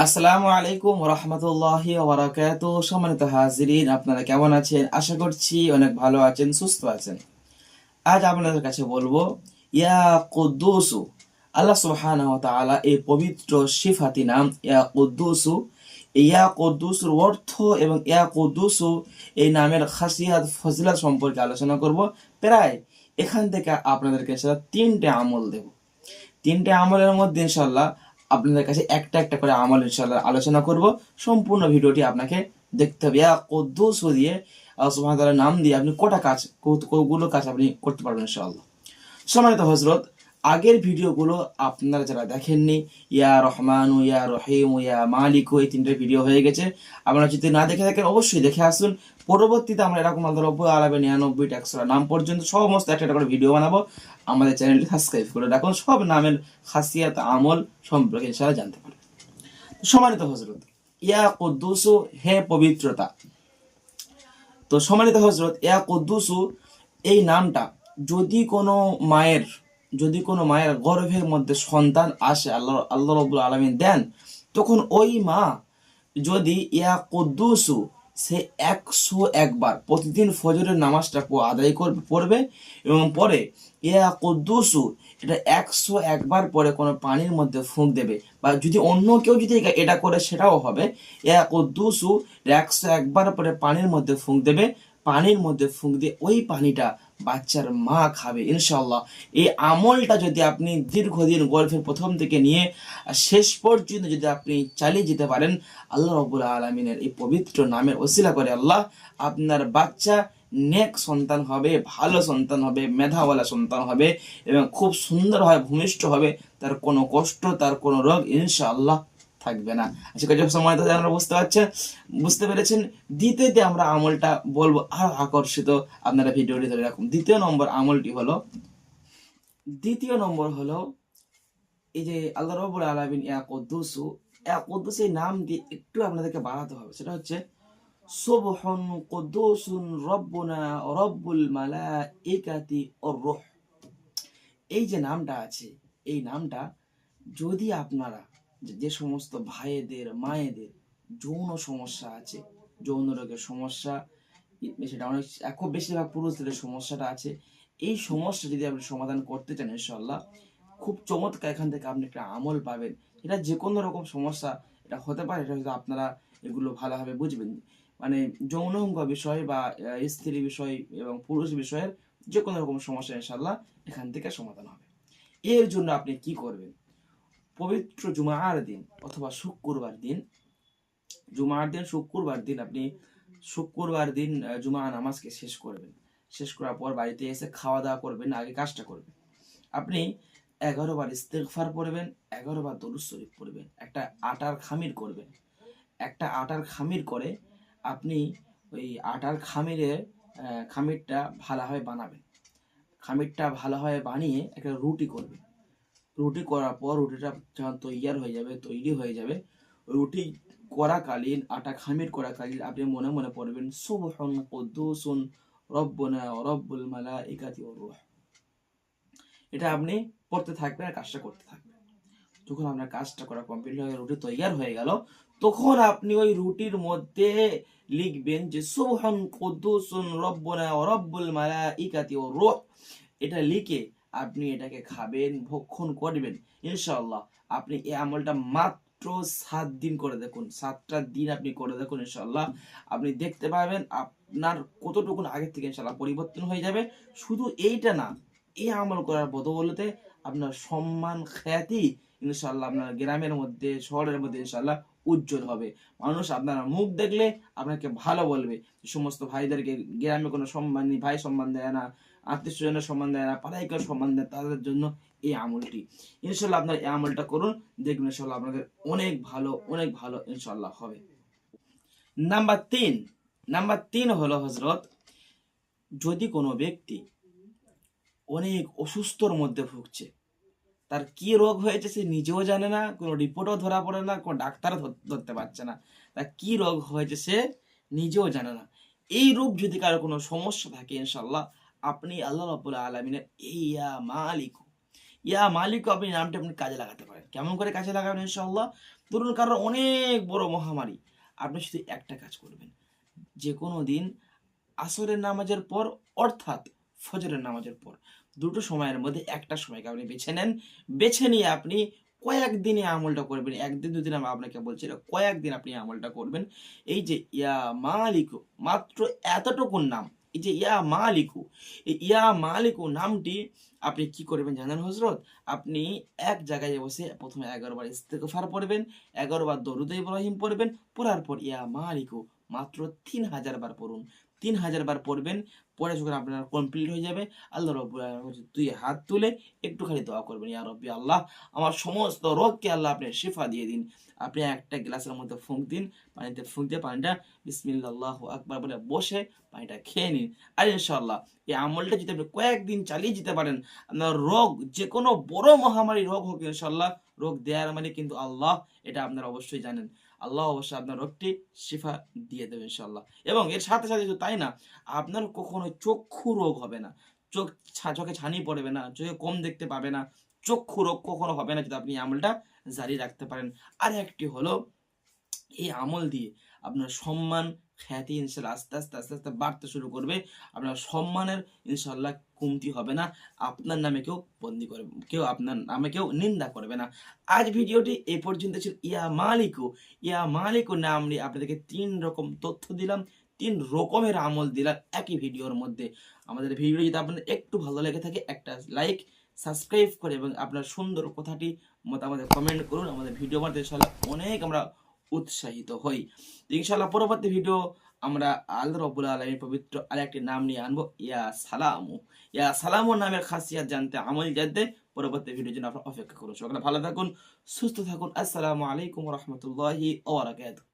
আসসালামু আলাইকুম রহমতুল্লাহি ওয়া বারাকাতুহু। সম্মানিত হাজিরিন, আপনারা কেমন আছেন? আশা করছি অনেক ভালো আছেন, সুস্থ আছেন। আজ আপনাদের কাছে বলবো ইয়া কুদ্দুসু। আল্লাহ সুবহানাহু ওয়া তাআলা এই পবিত্র সিফাতি নাম ইয়া কুদ্দুসু, ইয়া কুদ্দুসুর অর্থ এবং ইয়া কুদ্দুসু এই নামের খাসিয়াত ফজিলত সম্পর্কে আলোচনা করব। প্রায় এখান থেকে আপনাদেরকে সেটা তিনটে আমল দেব। তিনটে আমলের মধ্যে ইনশাল্লাহ আপনাদের কাছে একটা একটা করে আমল ইনশাল্লাহ আলোচনা করব। সম্পূর্ণ ভিডিওটি আপনাকে দেখতে হবে। ইয়া কুদ্দুস দিয়ে আল্লাহ সুবহানাহু ওয়া তাআলার নাম দিয়ে আপনি কটা কাজ, কতগুলো কাজ আপনি করতে পারবেন ইনশাআল্লাহ। সম্মানিত হযরত, আগের ভিডিওগুলো আপনারা যারা দেখেননি, ইয়া রহমানু, ইয়া রহিম, ইয়া মালিকু, এই তিনটে ভিডিও হয়ে গেছে। আপনারা যদি না দেখে থাকেন অবশ্যই দেখে আসুন। পরবর্তীতে আমরা এরকম আল্লাহ রাব্বুল আলামিন 99টা 100টা নাম পর্যন্ত সমস্ত একটা একটা করে ভিডিও বানাবো। আমাদের চ্যানেলটি সাবস্ক্রাইব করে রাখুন, সব নামের খাসিয়াত আমল সম্পর্কে ইনশাআল্লাহ জানতে পারবেন। সম্মানিত হযরত, ইয়া কুদ্দুসু, হে পবিত্রতা। তো সম্মানিত হযরত, ইয়া কুদ্দুসু এই নামটা যদি কোনো মায়ের যদি কোনো মায়ের গর্ভের মধ্যে সন্তান আসে, আল্লাহ আল্লাহ রাব্বুল আলামিন দেন, তখন ওই মা যদি ইয়া কুদ্দুসু সে 101 বার প্রতিদিন ফজরের নামাজটা আদায় করবে, পড়বে, এবং পরে ইয়া কুদ্দুসু এটা 101 বার পরে কোনো পানির মধ্যে ফুঁক দেবে, বা যদি অন্য কেউ যদি এটা করে সেটাও হবে। ইয়া কুদ্দুসু 101 বার পরে পানির মধ্যে ফুঁক দেবে, পানির মধ্যে ফুঁক দিয়ে ওই পানিটা বাচ্চার মা খাবে ইনশাল্লাহ। এই আমলটা যদি আপনি দীর্ঘদিন গর্ভের প্রথম থেকে নিয়ে শেষ পর্যন্ত যদি আপনি চালিয়ে যেতে পারেন, আল্লাহ রাব্বুল আলামিনের এই পবিত্র নামের ওসিলা করে আল্লাহ আপনার বাচ্চা নেক সন্তান হবে, ভালো সন্তান হবে, মেধাওয়ালা সন্তান হবে, এবং খুব সুন্দরভাবে ভূমিষ্ঠ হবে। তার কোনো কষ্ট, তার কোনো রোগ ইনশাআল্লাহ থাকবে না। আশা করি সময় তো আপনারা বুঝতে পেরেছেন। দ্বিতীয়তে আমরা আমলটা বলবো, আরো আকর্ষিত আপনারা ভিডিওটি ধরে রাখুন। দ্বিতীয় নম্বর হলো এই যে আল্লাহ রাব্বুল আলামিন ইয়া কুদ্দুসু, ইয়া কুদ্দুস এই নাম দিয়ে একটু আপনাদেরকে বাড়াতে হবে। সেটা হচ্ছে সুবহুন কুদ্দুসুন রব্বুনা রব্বুল মালাইকাতি ওর রূহ। এই যে নামটা আছে, এই নামটা যদি আপনারা যে সমস্ত ভাইদের মায়েদের যৌন সমস্যা আছে, যৌন রোগের সমস্যা, সেটা অনেক খুব বেশিরভাগ পুরুষদের সমস্যাটা আছে, এই সমস্যা যদি আপনি সমাধান করতে চান ইনশাআল্লাহ, খুব চমৎকার এখান থেকে আপনি একটা আমল পাবেন। এটা যে কোনো রকম সমস্যা এটা হতে পারে, এটা হয়তো আপনারা এগুলো ভালোভাবে বুঝবেন। মানে যৌনাঙ্গ বিষয় বা স্ত্রী বিষয় এবং পুরুষ বিষয়ের যে কোনো রকম সমস্যা ইনশাআল্লাহ এখান থেকে সমাধান হবে। এর জন্য আপনি কি করবেন? পবিত্র জুমার দিন অথবা শুক্রবার দিন আপনি জুমা নামাজকে শেষ করবেন। শেষ করার পর বাড়িতে এসে খাওয়া দাওয়া করবেন। আগে কাজটা করবেন, আপনি 11 বার ইস্তেগফার পড়বেন, 11 বার দরুদ শরীফ পড়বেন, একটা আটার খামির করবেন। একটা আটার খামির করে আপনি ওই আটার খামিরটা ভালোভাবে বানাবেন। খামিরটা ভালোভাবে বানিয়ে একটা রুটি করবেন। রুটি করার পর রুটিটা যখন তৈরি হয়ে যাবে, রুটি করাকালীন, আটা খামির করাকালীন আপনি মনে মনে পড়বেন সুবহুন কুদ্দুসুন রব্বুনা রব্বুল মালাইকাতি ওর রূহ। এটা আপনি পড়তে থাকবেন আর কাজটা করতে থাকবেন। যখন আপনার কাজটা করা কমপ্লিট হয়ে রুটি তৈরি হয়ে গেল, তখন আপনি ওই রুটির মধ্যে লিখবেন যে সুবহান কুদ্দুসুন রব্বুনা রব্বুল মালাইকাতি ওর রূহ। এটা লিখে আপনি এটাকে খাবেন, ভক্ষণ করবেন ইনশাআল্লাহ। আপনি এই আমলটা মাত্র 7 দিন করে দেখুন, 7টা দিন আপনি করে দেখুন ইনশাআল্লাহ। আপনি দেখতে পাবেন আপনার কতটুকু আগের থেকে ইনশাআল্লাহ পরিবর্তন হয়ে যাবে। শুধু এইটা না, এই আমল করার বদৌলতে আপনার সম্মান খ্যাতি ইনশাআল্লাহ আপনার গ্রামের মধ্যে, শহরের মধ্যে ইনশাআল্লাহ উজ্জ্বল হবে। মানুষ আপনার মুখ দেখলে আপনাকে ভালো বলবে। সমস্ত ভাইদেরকে গ্রামে কোনো সম্মান নেই, ভাই সম্মান দেয় না, আত্মীয় স্বজনের সম্মান দেয় না, পাড়ায় কেউ সম্মান দেয়, তাদের জন্য এই আমলটি ইনশাল্লাহ আপনার এই আমলটা করুন, দেখবেন ইনশাল্লাহ আপনাদের অনেক ভালো ইনশাল্লাহ হবে। নাম্বার তিন হলো হযরত, যদি কোনো ব্যক্তি অনেক অসুস্থর মধ্যে ভুগছে, তার কি রোগ হয়েছে সে নিজেও জানে না, কোনো রিপোর্টও ধরা পড়ে না, কোনো ডাক্তারও ধরতে পারছে না, তার কি রোগ হয়েছে সে নিজেও জানে না। এই রূপ যদি কারো কোনো সমস্যা থাকে ইনশাল্লাহ, আপনি আল্লাহ রাব্বুল আলামিনের এই ইয়া মালিক আপনি নামটা আপনি কাজে লাগাতে পারেন। কেমন করে কাজে লাগাবেন ইনশাআল্লাহ? ধরুন কারোর অনেক বড় মহামারী, আপনি শুধু একটা কাজ করবেন, যে কোনো দিন আসরের নামাজের পর অর্থাৎ ফজরের নামাজের পর দুটো সময়ের মধ্যে একটা সময়কে আপনি বেছে নেন। বেছে নিয়ে আপনি কয়েকদিন এই আমলটা করবেন, একদিন দুদিন আমি আপনাকে বলছি না, কয়েকদিন আপনি এই আমলটা করবেন। এই যে ইয়া মালিকু, মাত্র এতটুকুন নাম, এই যে ইয়া মালিকু, এই ইয়া মালিকু নামটি আপনি কি করবেন জানেন হজরত? আপনি এক জায়গায় বসে প্রথমে 11 বার ইস্তেগফার পড়বেন, 11 বার দরুদ ইব্রাহিম পড়বেন, পড়ার পর ইয়া মালিকু মাত্র 3000 বার পড়ুন। 3000 বার পড়বেন, পরে যখন আপনার কমপ্লিট হয়ে যাবে, আল্লাহ রব্বুল আলামিনের কাছে দুই হাত তুলে একটুখানি দোয়া করবেন, ইয়া রব্বি আল্লাহ, আমার সমস্ত রোগকে আল্লাহ আপনি শিফা দিয়ে দিন। আপনি একটা গ্লাসের মধ্যে ফুঁক দিন, পানিতে ফুঁক দিয়ে পানিটা বিসমিল্লাহ আল্লাহু আকবার বলে বসে পানিটা খেয়ে নিন। আর ইনশাআল্লাহ এই আমলটা যদি আপনি কয়েকদিন চালিয়ে যেতে পারেন, আপনার রোগ, যে কোনো বড় মহামারী রোগ হোক, ইনশাআল্লাহ রোগ দেওয়ার মানে কিন্তু আল্লাহ, এটা আপনারা অবশ্যই জানেন। আল্লাহ অবশ্যই আপনার রোগটি শিফা দিয়ে দেবে ইনশাআল্লাহ। এবং এর সাথে সাথে শুধু তাই না, আপনার কখনো চক্ষু রোগ হবে না, চোখে ছানি পড়বে না, চোখে কম দেখতে পাবে না, চক্ষু রোগ কখনো হবে না যদি আপনি এই আমলটা জারি রাখতে পারেন। আর একটি হলো, এই আমল দিয়ে আপনার সম্মান খ্যাতি ইনশাল্লাহ আস্তে আস্তে আস্তে আস্তে বাড়তে শুরু করবে। আপনার সম্মানের ইনশাল্লাহ কমতি হবে না, আপনার নামে কেউ বন্দি করবে, আপনার নামে কেউ নিন্দা করবে না। আজ ভিডিওটি এই পর্যন্ত ছিল। ইয়া মালিকু নাম নিয়ে আপনাদেরকে 3 রকম তথ্য দিলাম, 3 রকমের আমল দিলাম একই ভিডিওর মধ্যে। আমাদের ভিডিও যদি আপনাদের একটু ভালো লেগে থাকে, একটা লাইক, সাবস্ক্রাইব করে এবং আপনার সুন্দর কথাটি মতামতে কমেন্ট করুন। আমাদের ভিডিও বানাতে ইনশাল্লাহ অনেক আমরা উৎসাহিত হই। ইনশাআল্লাহ পরবর্তী ভিডিও আমরা আল্লাহ রাব্বুল আলামিনের পবিত্র আরেকটি নাম নিয়ে আনবো, ইয়া সালামু। ইয়া সালামু নামের খাসিয়াত জানতে, আমল জানতে পরবর্তী ভিডিওর জন্য আপনারা অপেক্ষা করুন। সকলে ভালো থাকুন, সুস্থ থাকুন। আসসালামু আলাইকুম ওয়া রাহমাতুল্লাহি ওয়া বারাকাতুহু।